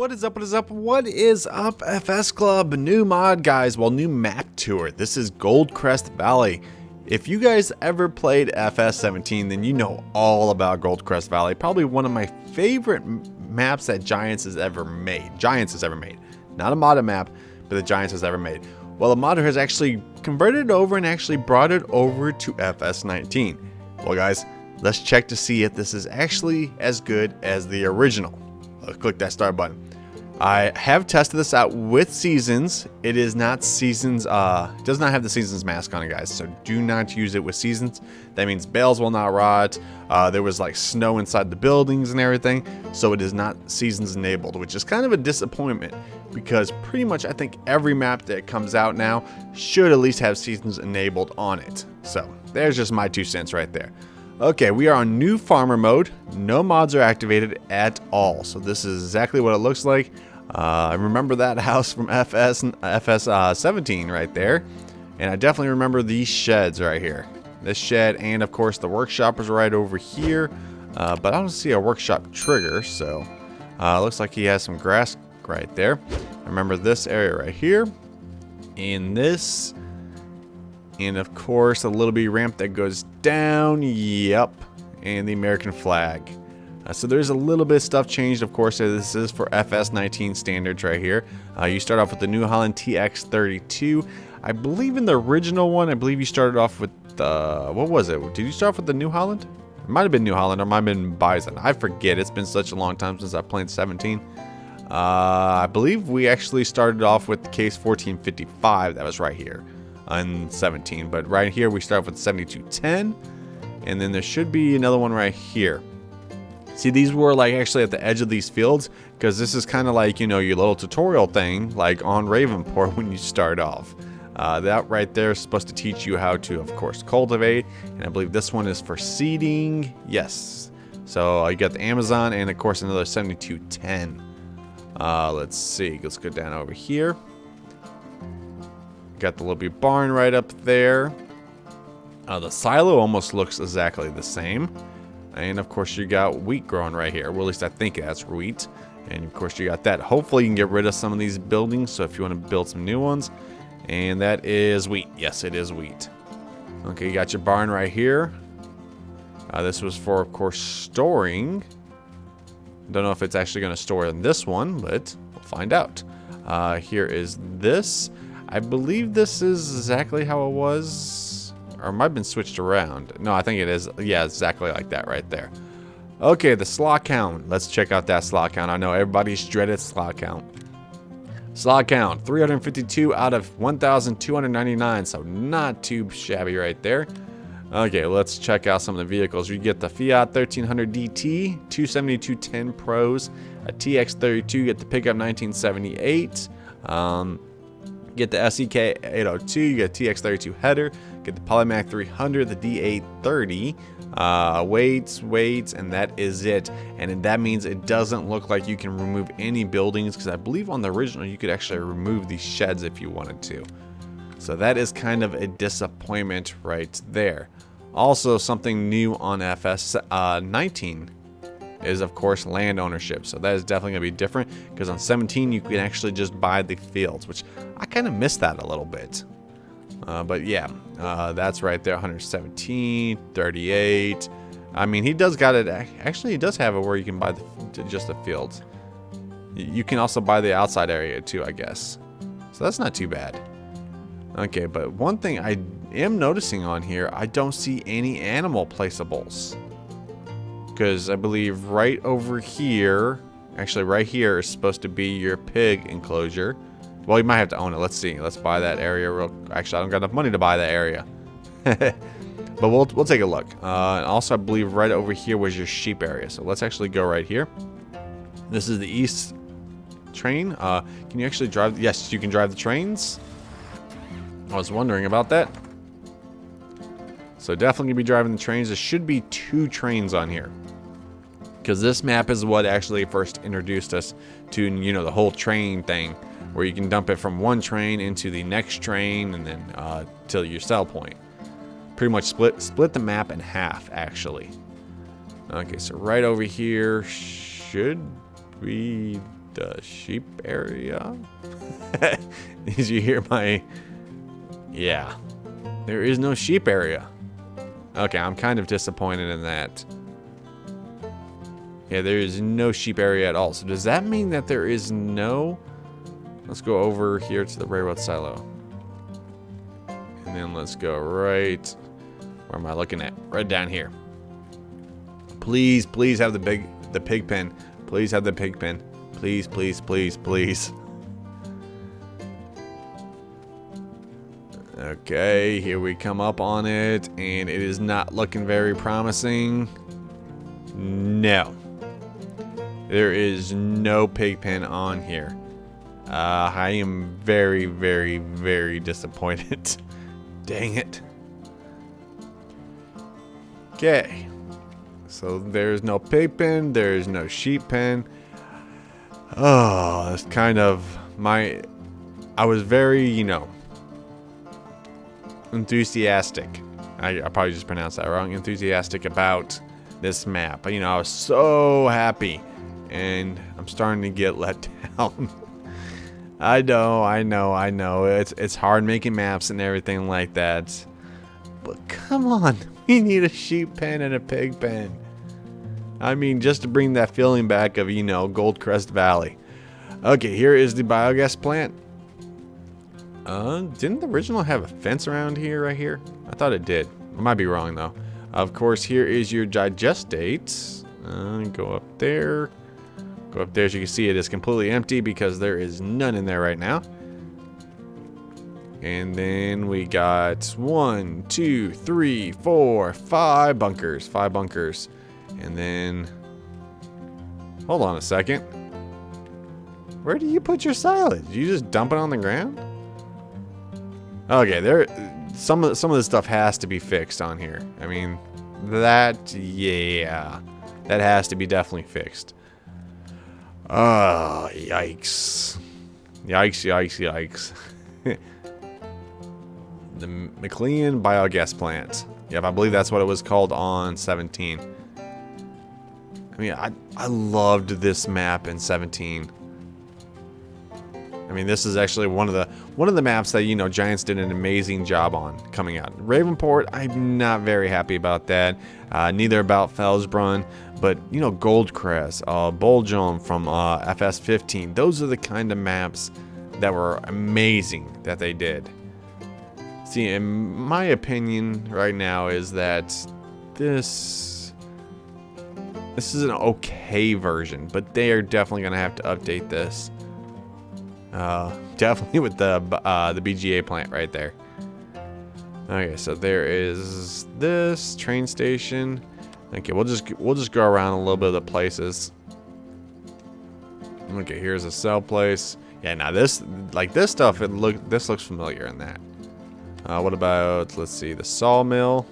What is up, what is up, what is up, FS Club? New mod, guys. Well, new map tour. This is Goldcrest Valley. If you guys ever played FS17, then you know all about Goldcrest Valley. Probably one of my favorite maps that Giants has ever made. Not a modded map, but the Giants has ever made. Well, the modder has actually converted it over and actually brought it over to FS19. Well, guys, let's check to see if this is actually as good as the original. Let's click that start button. I have tested this out with seasons. It is not seasons, it does not have the seasons mask on it, guys. So do not use it with seasons. That means bales will not rot. There was like snow inside the buildings and everything. So it is not seasons enabled, which is kind of a disappointment because pretty much I think every map that comes out now should at least have seasons enabled on it. So there's just my 2 cents right there. Okay, we are on new farmer mode. No mods are activated at all. So this is exactly what it looks like. I remember that house from FS17 right there. And I definitely remember these sheds right here. This shed and of course the workshop is right over here. But I don't see a workshop trigger. So looks like he has some grass right there. I remember this area right here. And this. And of course, a little bitty ramp that goes down. Yep. And the American flag. So there's a little bit of stuff changed, of course. This is for FS19 standards right here. You start off with the New Holland TX32. I believe in the original one, I believe you started off with, what was it? Did you start off with the New Holland? It might have been New Holland or it might have been Bison. I forget. It's been such a long time since I played 17. I believe we actually started off with the case 1455. That was right here. On 17, but right here we start with 7210, and then there should be another one right here. See, these were like actually at the edge of these fields because this is kind of like, you know, your little tutorial thing like on Ravenport when you start off. That right there is supposed to teach you how to, of course, cultivate, and I believe this one is for seeding. Yes, so you got the Amazon and of course another 7210. Let's see, let's go down over here. Got the little bit barn right up there. The silo almost looks exactly the same. And of course you got wheat growing right here. Well, at least I think that's wheat. And of course you got that. Hopefully you can get rid of some of these buildings. So if you want to build some new ones. And that is wheat. Yes, it is wheat. Okay, you got your barn right here. This was for, of course, storing. Don't know if it's actually going to store in this one, but we'll find out. Here is this. I believe this is exactly how it was, or it might have been switched around. No, I think it is. Yeah, exactly like that right there. Okay, the slot count. Let's check out that slot count. I know everybody's dreaded slot count. Slot count, 352 out of 1,299, so not too shabby right there. Okay, let's check out some of the vehicles. You get the Fiat 1300 DT, 27210 Pros, a TX32, you get the pickup 1978. Get the SEK 802, you get TX32 header, get the Polymac 300, the D830, weights, and that is it. And that means it doesn't look like you can remove any buildings, because I believe on the original you could actually remove these sheds if you wanted to. So that is kind of a disappointment right there. Also, something new on FS19 is of course land ownership. So that is definitely gonna be different because on 17 you can actually just buy the fields, which I kind of missed that a little bit. But yeah, that's right there. 117, 38. I mean, he does got it. Actually, he does have it where you can buy just the fields. You can also buy the outside area too, I guess. So that's not too bad. Okay, but one thing I am noticing on here, I don't see any animal placeables. Because I believe right over here, actually right here is supposed to be your pig enclosure. Well, you might have to own it. Let's see. Let's buy that area real. Actually, I don't got enough money to buy that area. But we'll take a look. And also, I believe right over here was your sheep area. So let's actually go right here. This is the east train. Can you actually drive? Yes, you can drive the trains. I was wondering about that. So definitely gonna be driving the trains. There should be 2 trains on here, because this map is what actually first introduced us to, you know, the whole train thing, where you can dump it from one train into the next train and then till your sell point. Pretty much split the map in half, actually. Okay, so right over here should be the sheep area. Did you hear my... Yeah. There is no sheep area. Okay, I'm kind of disappointed in that. Yeah, there is no sheep area at all. So does that mean that there is no... Let's go over here to the railroad silo. And then let's go right... Where am I looking at? Right down here. Please, please have the pig pen. Please have the pig pen. Please, please, please, please. Okay, here we come up on it, and it is not looking very promising. No. There is no pig pen on here. I am very, very, very disappointed. Dang it. Okay. So there's no pig pen, there's no sheep pen. Oh, that's kind of my... I was very, you know, enthusiastic. I probably just pronounced that wrong. Enthusiastic about this map. You know, I was so happy. And I'm starting to get let down. I know. It's hard making maps and everything like that. But come on. We need a sheep pen and a pig pen. I mean, just to bring that feeling back of, you know, Goldcrest Valley. Okay, here is the biogas plant. Didn't the original have a fence around here, right here? I thought it did. I might be wrong, though. Of course, here is your digestate. Go up there. Go up there. As you can see, it is completely empty because there is none in there right now. And then we got 1, 2, 3, 4, 5 bunkers. 5 bunkers. And then... Hold on a second. Where do you put your silage? You just dump it on the ground? Okay, there... Some of this stuff has to be fixed on here. I mean, that... Yeah. That has to be definitely fixed. Oh, yikes. Yikes. The McLean Biogas Plant. Yep, I believe that's what it was called on 17. I mean, I loved this map in 17. I mean, this is actually one of the maps that, you know, Giants did an amazing job on coming out. Ravenport, I'm not very happy about that. Neither about Felsbrunn, but, you know, Goldcrest, Boljum from FS15. Those are the kind of maps that were amazing that they did. See, in my opinion right now is that this is an okay version, but they are definitely going to have to update this. Definitely with the BGA plant right there. Okay, so there is this train station. Okay, we'll just go around a little bit of the places. Okay, here's a cell place. Yeah, now this stuff, this looks familiar in that. What about, let's see, the sawmill.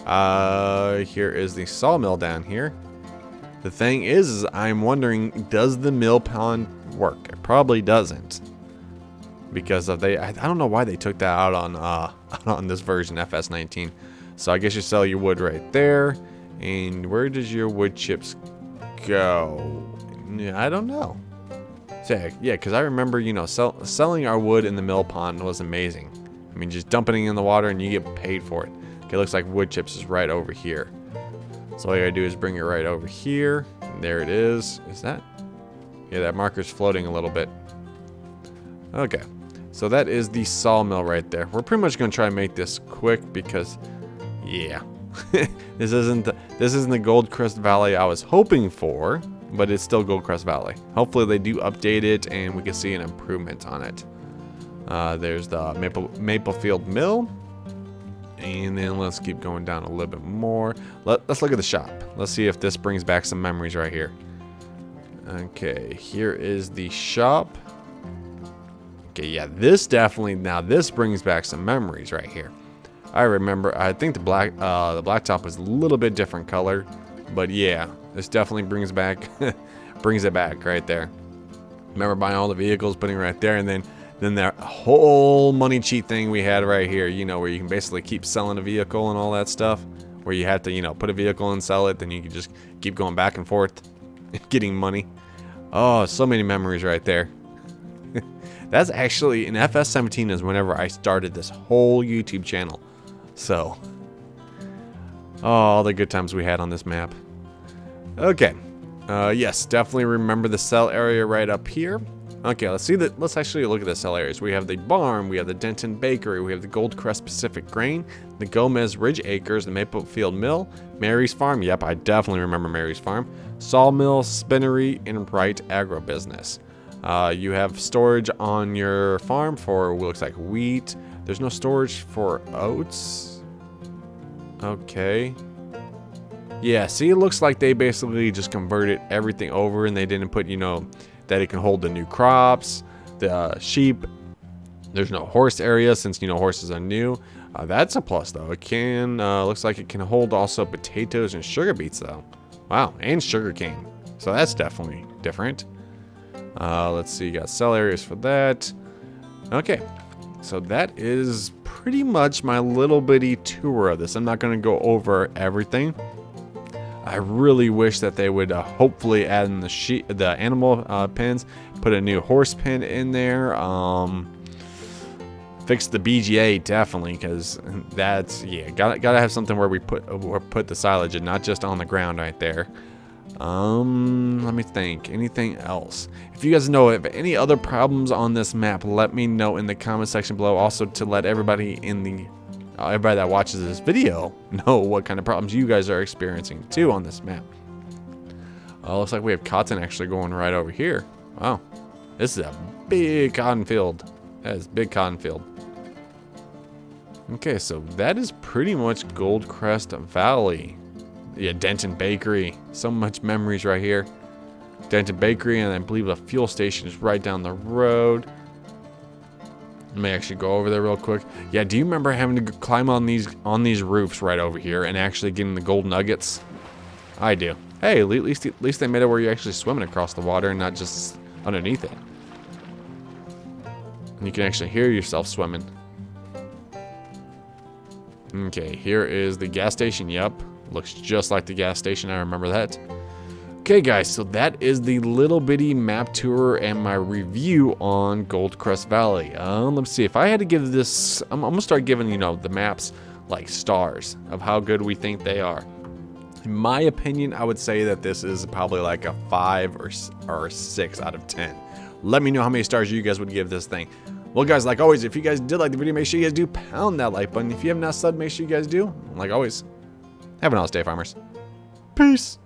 Here is the sawmill down here. The thing is I'm wondering, does the mill pond work? It probably doesn't, because of I don't know why they took that out on this version FS19. So I guess you sell your wood right there. And where does your wood chips go? Yeah, I don't know. So, yeah, because I remember, you know, selling our wood in the mill pond was amazing. I mean, just dumping it in the water and you get paid for it. Okay, looks like wood chips is right over here. So all you gotta do is bring it right over here. And there it is. Is that? Yeah, that marker's floating a little bit. Okay, so that is the sawmill right there. We're pretty much gonna try and make this quick because, yeah, this isn't the Goldcrest Valley I was hoping for, but it's still Goldcrest Valley. Hopefully they do update it and we can see an improvement on it. There's the Maplefield Mill. And then let's keep going down a little bit more. Let's look at the shop. Let's see if this brings back some memories right here. Okay, here is the shop. Okay, yeah, this definitely, now this brings back some memories right here. I remember, I think the blacktop was a little bit different color, but yeah, this definitely brings it back right there. Remember buying all the vehicles, putting it right there, and then that whole money cheat thing we had right here, you know, where you can basically keep selling a vehicle and all that stuff, where you have to, you know, put a vehicle and sell it, then you can just keep going back and forth and getting money. Oh, so many memories right there. That's actually, in FS17 is whenever I started this whole YouTube channel. So, oh, all the good times we had on this map. Okay. Yes, definitely remember the cell area right up here. Okay, let's see that. Let's actually look at the cell areas. We have the barn, we have the Denton Bakery, we have the Goldcrest Pacific Grain, the Gomez Ridge Acres, the Maplefield Mill, Mary's Farm. Yep, I definitely remember Mary's Farm. Sawmill, Spinnery, and Wright Agribusiness. You have storage on your farm for what looks like wheat. There's no storage for oats. Okay. Yeah, see, it looks like they basically just converted everything over and they didn't put, you know, that it can hold the new crops, the sheep. There's no horse area since, you know, horses are new. That's a plus, though. It can, looks like it can hold also potatoes and sugar beets, though. Wow, and sugar cane. So that's definitely different. Let's see, you got cell areas for that. Okay, so that is pretty much my little bitty tour of this. I'm not going to go over everything. I really wish that they would hopefully add in the animal pens, put a new horse pen in there, fix the BGA definitely, because that's, yeah, gotta have something where we put the silage and not just on the ground right there. Let me think. Anything else? If you guys know of any other problems on this map, let me know in the comment section below. Also, to let everybody that watches this video know what kind of problems you guys are experiencing too on this map. Looks like we have cotton actually going right over here. Wow, this is a big cotton field. That is a big cotton field. Okay, so that is pretty much Goldcrest Valley. Yeah, Denton Bakery. So much memories right here. Denton Bakery, and I believe the fuel station is right down the road. Let me actually go over there real quick. Yeah, do you remember having to climb on these roofs right over here and actually getting the gold nuggets? I do. Hey, at least they made it where you're actually swimming across the water and not just underneath it. And you can actually hear yourself swimming. Okay, here is the gas station. Yep, looks just like the gas station. I remember that. Okay, guys, so that is the little bitty map tour and my review on Goldcrest Valley. Let's see, if I had to give this, I'm gonna start giving, you know, the maps like stars of how good we think they are. In my opinion, I would say that this is probably like a 5 or 6 out of 10. Let me know how many stars you guys would give this thing. Well, guys, like always, if you guys did like the video, make sure you guys do pound that like button. If you have not subbed, make sure you guys do. Like always, have an awesome day, farmers. Peace.